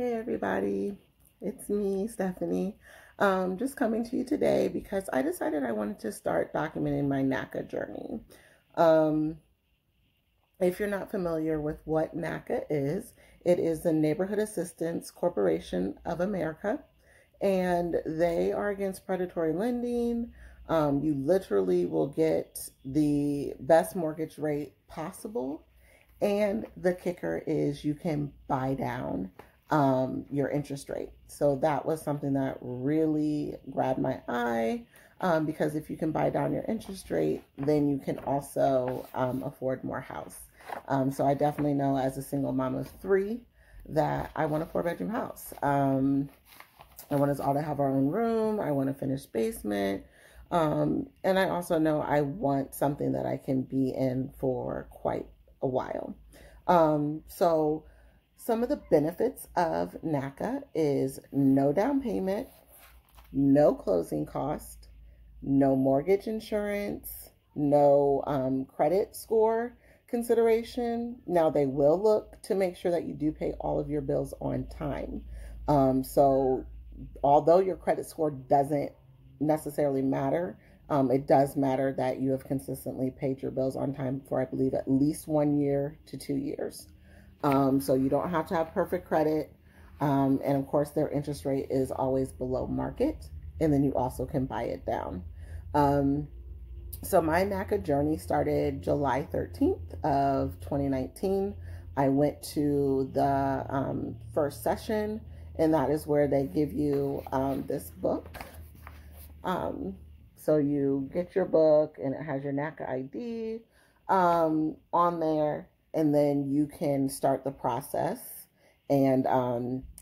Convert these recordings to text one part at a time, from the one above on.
Hey everybody, it's me, Stephanie. Just coming to you today because I decided I wanted to start documenting my NACA journey. Um, if you're not familiar with what NACA is, it is the Neighborhood Assistance Corporation of America, and they are against predatory lending. You literally will get the best mortgage rate possible, and the kicker is you can buy down your interest rate. So that was something that really grabbed my eye, because if you can buy down your interest rate, then you can also afford more house. So I definitely know, as a single mom of three, that I want a 4-bedroom house. I want us all to have our own room. I want a finished basement. And I also know I want something that I can be in for quite a while. So some of the benefits of NACA is no down payment, no closing cost, no mortgage insurance, no credit score consideration. Now, they will look to make sure that you do pay all of your bills on time. So although your credit score doesn't necessarily matter, it does matter that you have consistently paid your bills on time for, I believe, at least 1 year to 2 years. So you don't have to have perfect credit. And of course, their interest rate is always below market. And then you also can buy it down. So my NACA journey started July 13th of 2019. I went to the first session, and that is where they give you this book. So you get your book, and it has your NACA ID on there, and then you can start the process and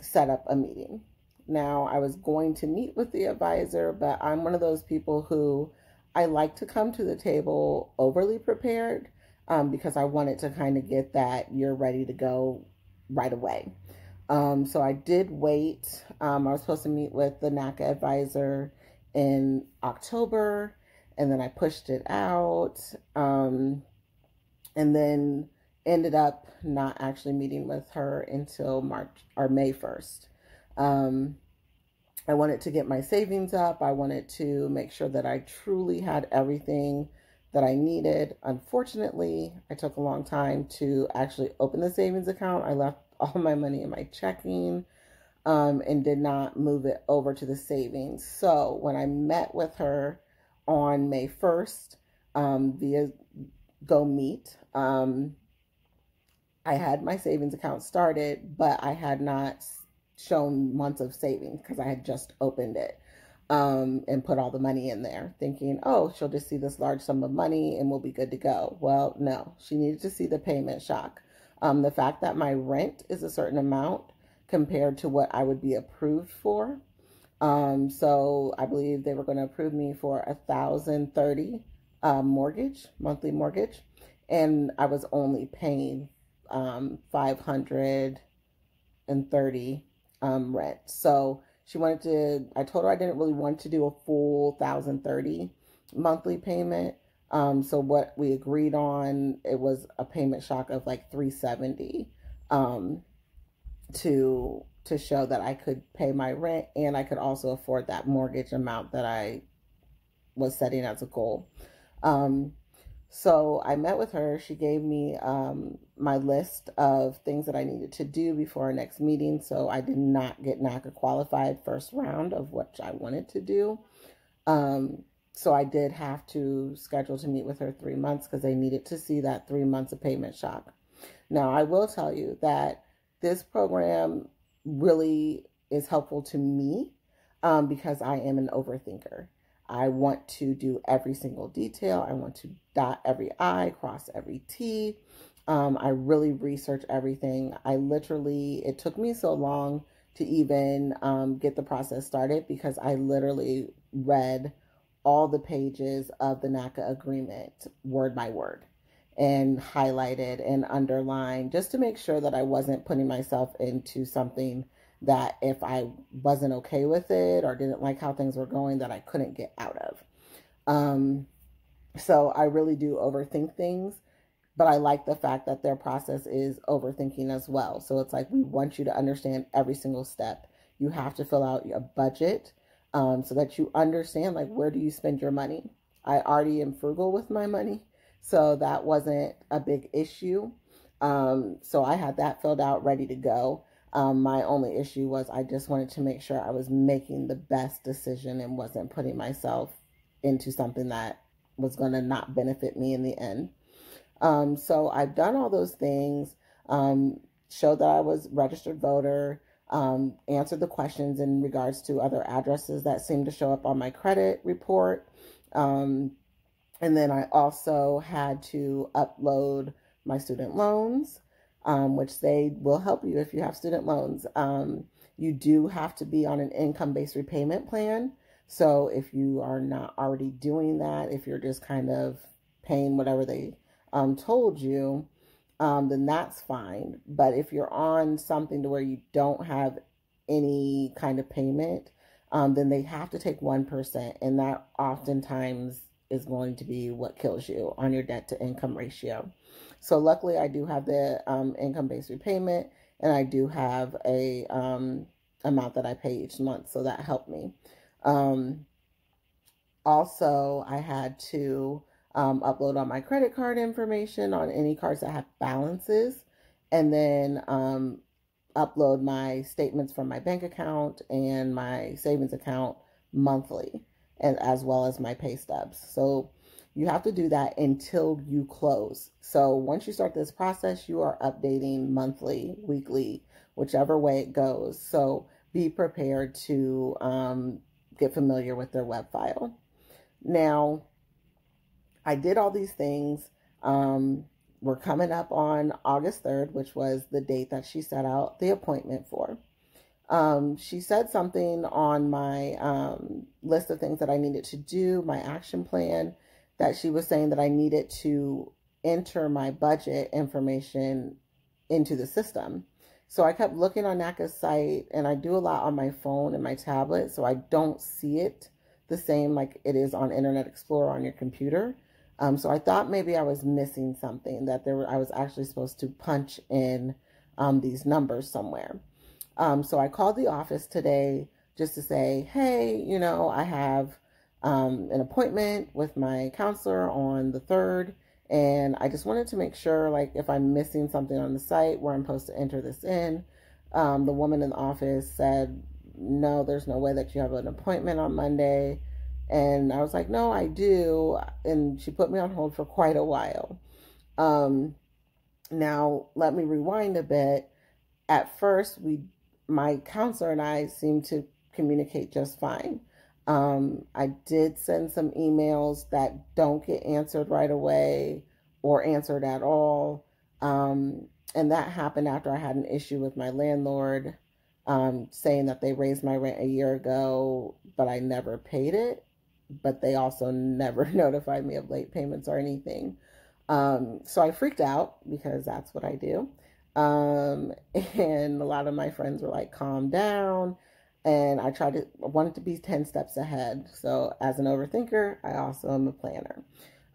set up a meeting. Now, I was going to meet with the advisor, but I'm one of those people who I like to come to the table overly prepared, because I wanted to kind of get that you're ready to go right away. So I did wait. I was supposed to meet with the NACA advisor in October, and then I pushed it out, and then ended up not actually meeting with her until May 1st. I wanted to get my savings up. I wanted to make sure that I truly had everything that I needed. Unfortunately, I took a long time to actually open the savings account. I left all my money in my checking, and did not move it over to the savings. So when I met with her on May 1st, via Go Meet, I had my savings account started, but I had not shown months of savings because I had just opened it, and put all the money in there thinking, oh, she'll just see this large sum of money and we'll be good to go. Well, no, she needed to see the payment shock. The fact that my rent is a certain amount compared to what I would be approved for. So I believe they were going to approve me for $1,030 monthly mortgage, and I was only paying $530 rent. So I told her I didn't really want to do a full $1,030 monthly payment. So what we agreed on, it was a payment shock of like $370, to show that I could pay my rent and I could also afford that mortgage amount that I was setting as a goal. So I met with her. She gave me my list of things that I needed to do before our next meeting. So I did not get NACA qualified first round of what I wanted to do. So I did have to schedule to meet with her 3 months because they needed to see that 3 months of payment shock. Now, I will tell you that this program really is helpful to me, because I am an overthinker. I want to do every single detail. I want to dot every I, cross every T. I really research everything. It took me so long to even get the process started because I literally read all the pages of the NACA agreement word by word and highlighted and underlined just to make sure that I wasn't putting myself into something that if I wasn't okay with it or didn't like how things were going, that I couldn't get out of. So I really do overthink things, but I like the fact that their process is overthinking as well. So it's like, we want you to understand every single step. You have to fill out your budget, so that you understand, like, where do you spend your money. I already am frugal with my money, so that wasn't a big issue. So I had that filled out, ready to go. My only issue was I just wanted to make sure I was making the best decision and wasn't putting myself into something that was going to not benefit me in the end. So I've done all those things, showed that I was registered voter, answered the questions in regards to other addresses that seemed to show up on my credit report. And then I also had to upload my student loans, which they will help you if you have student loans. You do have to be on an income-based repayment plan. So if you are not already doing that, if you're just kind of paying whatever they told you, then that's fine. But if you're on something to where you don't have any kind of payment, then they have to take 1%. And that oftentimes is going to be what kills you on your debt to income ratio. So luckily I do have the income-based repayment, and I do have a amount that I pay each month. So that helped me. Also, I had to upload all my credit card information on any cards that have balances, and then upload my statements from my bank account and my savings account monthly, and as well as my pay stubs. So you have to do that until you close. So once you start this process, you are updating monthly, weekly, whichever way it goes. So be prepared to get familiar with their web file. Now, I did all these things. We're coming up on August 3rd, which was the date that she set out the appointment for. She said something on my list of things that I needed to do, my action plan, that she was saying that I needed to enter my budget information into the system. So I kept looking on NACA's site, and I do a lot on my phone and my tablet, so I don't see it the same like it is on Internet Explorer on your computer. So I thought maybe I was missing something, that I was actually supposed to punch in these numbers somewhere. So I called the office today just to say, hey, I have an appointment with my counselor on the 3rd, and I just wanted to make sure, like, if I'm missing something on the site where I'm supposed to enter this in. The woman in the office said, no, there's no way that you have an appointment on Monday. And I was like, no, I do. And she put me on hold for quite a while. Now, let me rewind a bit. At first, my counselor and I seemed to communicate just fine. I did send some emails that don't get answered right away or answered at all. And that happened after I had an issue with my landlord, saying that they raised my rent a year ago, but I never paid it. But they also never notified me of late payments or anything. So I freaked out, because that's what I do. And a lot of my friends were like, calm down. And I wanted to be 10 steps ahead. So as an overthinker, I also am a planner.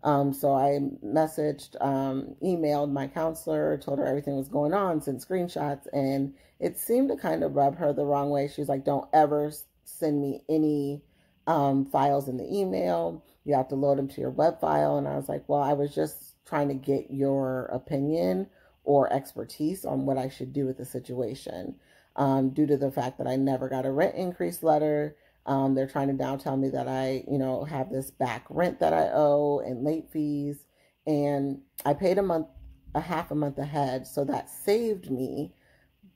So I messaged, emailed my counselor, told her everything was going on, sent screenshots, and it seemed to kind of rub her the wrong way. She was like, don't ever send me any files in the email. You have to load them to your web file. And I was like, well, I was just trying to get your opinion or expertise on what I should do with the situation. Due to the fact that I never got a rent increase letter. They're trying to now tell me that I, have this back rent that I owe and late fees. And I paid a half a month ahead. So that saved me,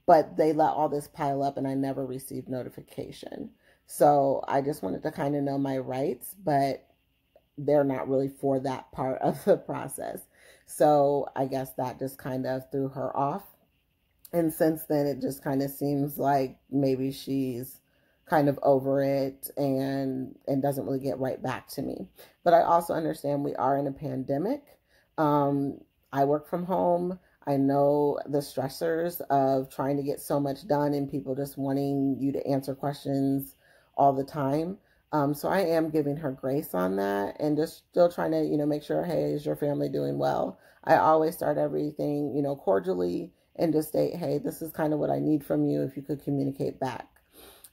but they let all this pile up and I never received notification. So I just wanted to kind of know my rights, but they're not really for that part of the process. So I guess that just kind of threw her off. And since then, it just kind of seems like maybe she's kind of over it and doesn't really get right back to me. But I also understand we are in a pandemic. I work from home. I know the stressors of trying to get so much done and people just wanting you to answer questions all the time. So I am giving her grace on that and just still trying to, make sure, hey, is your family doing well? I always start everything, cordially and just state, hey, this is kind of what I need from you if you could communicate back.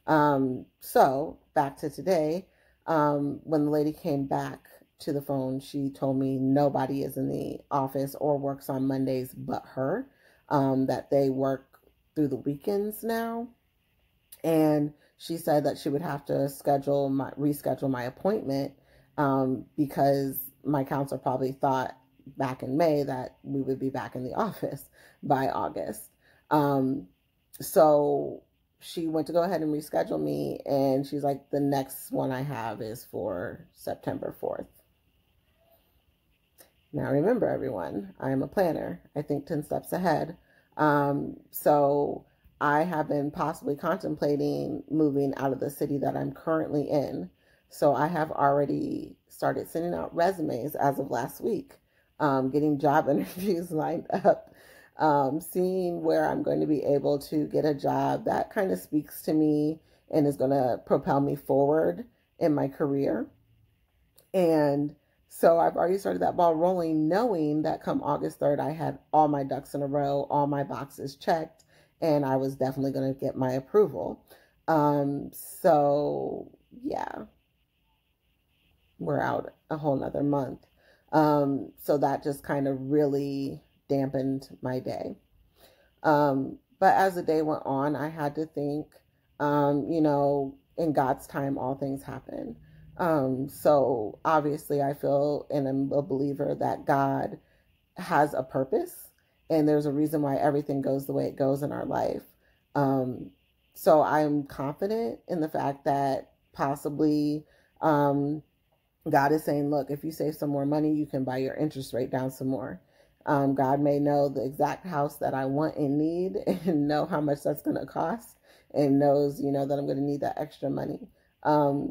So back to today, when the lady came back to the phone, she told me nobody is in the office or works on Mondays but her, that they work through the weekends now. And she said that she would have to reschedule my appointment, because my counselor probably thought back in May that we would be back in the office by August. So she went to go ahead and reschedule me, and she's like, the next one I have is for September 4th. Now remember, everyone, I am a planner. I think 10 steps ahead. So I have been possibly contemplating moving out of the city that I'm currently in. So I have already started sending out resumes as of last week, getting job interviews lined up, seeing where I'm going to be able to get a job that kind of speaks to me and is going to propel me forward in my career. And so I've already started that ball rolling, knowing that come August 3rd, I had all my ducks in a row, all my boxes checked, and I was definitely going to get my approval. So yeah, we're out a whole nother month. So that just kind of really dampened my day. But as the day went on, I had to think, in God's time, all things happen. So obviously I feel and I'm a believer that God has a purpose and there's a reason why everything goes the way it goes in our life. So I'm confident in the fact that possibly, God is saying, look, if you save some more money, you can buy your interest rate down some more. God may know the exact house that I want and need and know how much that's going to cost and knows, that I'm going to need that extra money.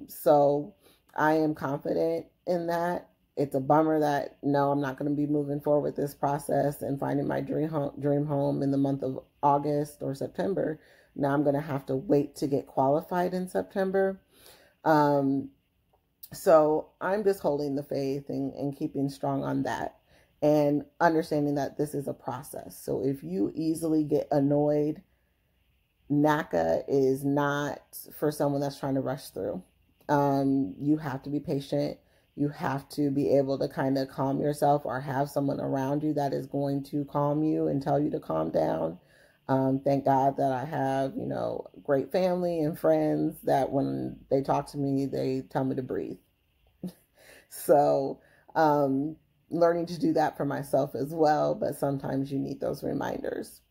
So I am confident in that. It's a bummer that, no, I'm not going to be moving forward with this process and finding my dream home in the month of August or September. Now I'm going to have to wait to get qualified in September. So I'm just holding the faith and keeping strong on that and understanding that this is a process. So if you easily get annoyed, NACA is not for someone that's trying to rush through. You have to be patient. You have to be able to kind of calm yourself or have someone around you that is going to calm you and tell you to calm down. Thank God that I have, great family and friends that when they talk to me, they tell me to breathe. So, learning to do that for myself as well, but sometimes you need those reminders.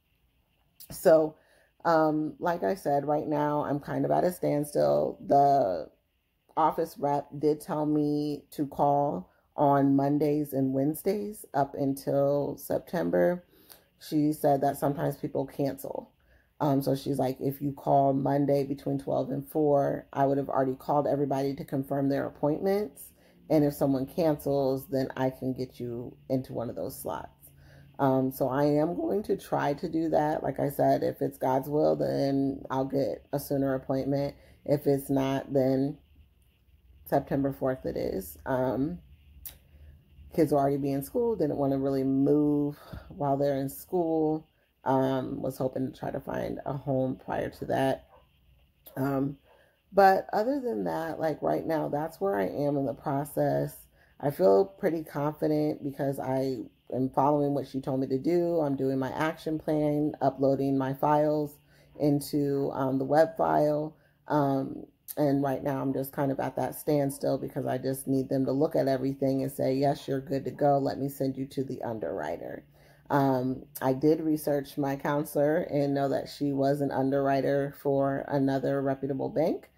So, like I said, right now I'm kind of at a standstill. The office rep did tell me to call on Mondays and Wednesdays up until September. She said that sometimes people cancel. So she's like, if you call Monday between 12 and 4, I would have already called everybody to confirm their appointments. And if someone cancels, then I can get you into one of those slots. So I am going to try to do that. Like I said, if it's God's will, then I'll get a sooner appointment. If it's not, then September 4th it is. Kids will already be in school, didn't want to really move while they're in school. Was hoping to try to find a home prior to that. But other than that, like right now, that's where I am in the process. I feel pretty confident because I am following what she told me to do. I'm doing my action plan, uploading my files into the web file. And right now I'm just kind of at that standstill because I just need them to look at everything and say, yes, you're good to go. Let me send you to the underwriter. I did research my counselor and know that she was an underwriter for another reputable bank.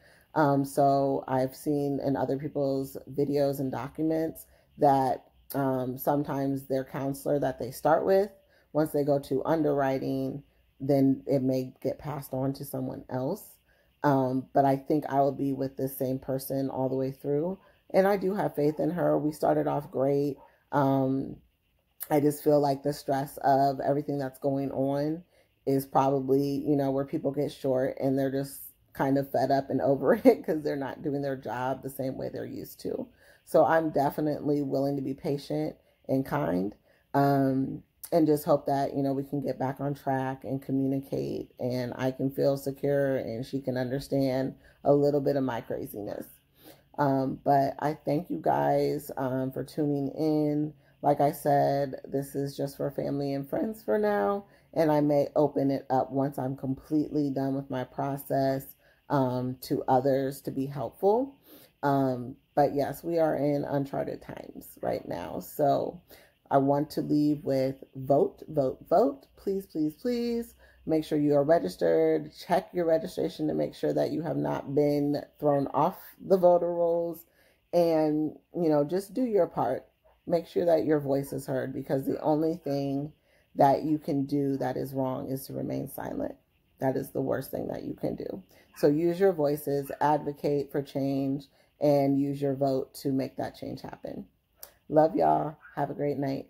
So I've seen in other people's videos and documents that sometimes their counselor that they start with, once they go to underwriting, then it may get passed on to someone else. But I think I will be with the same person all the way through. And I do have faith in her. We started off great. I just feel like the stress of everything that's going on is probably, where people get short and they're just kind of fed up and over it because they're not doing their job the same way they're used to. So I'm definitely willing to be patient and kind, and just hope that, we can get back on track and communicate, and I can feel secure and she can understand a little bit of my craziness. But I thank you guys for tuning in. Like I said, this is just for family and friends for now, and I may open it up once I'm completely done with my process to others to be helpful. But yes, we are in uncharted times right now. So I want to leave with vote, vote, vote. Please, please, please. Make sure you are registered. Check your registration to make sure that you have not been thrown off the voter rolls. And, just do your part. Make sure that your voice is heard, because the only thing that you can do that is wrong is to remain silent. That is the worst thing that you can do. So use your voices, advocate for change, and use your vote to make that change happen. Love y'all. Have a great night.